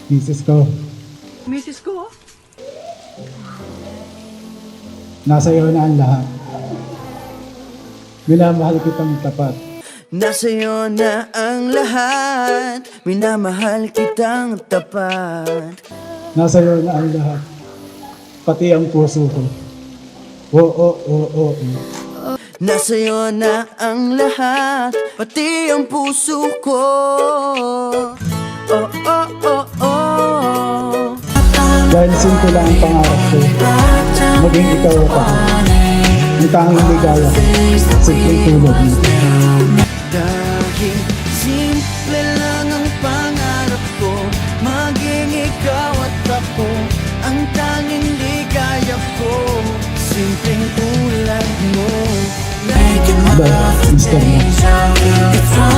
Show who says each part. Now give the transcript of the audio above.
Speaker 1: Misis ko,
Speaker 2: Misis ko?
Speaker 1: nasa iyo na ang lahat. Minamahal kitang tapat.
Speaker 3: Nasa'yo na ang lahat, minamahal kitang tapat.
Speaker 1: Nasa iyo na ang lahat. Pati ang puso ko. Oo, oo, oo.
Speaker 3: Nasa'yo na ang lahat, pati ang puso ko. Oh, oh, oh, oh.
Speaker 1: Dahil simple lang ang pangarap ko. Maging ikaw ako. Ang tanging ligaya ko. Simpleng tulad mo.
Speaker 3: Dahil simple lang ang pangarap ko, maging ikaw at ako. Ang tanging ligaya ko, simpleng tulad mo.
Speaker 1: Ba, Mr. Mo.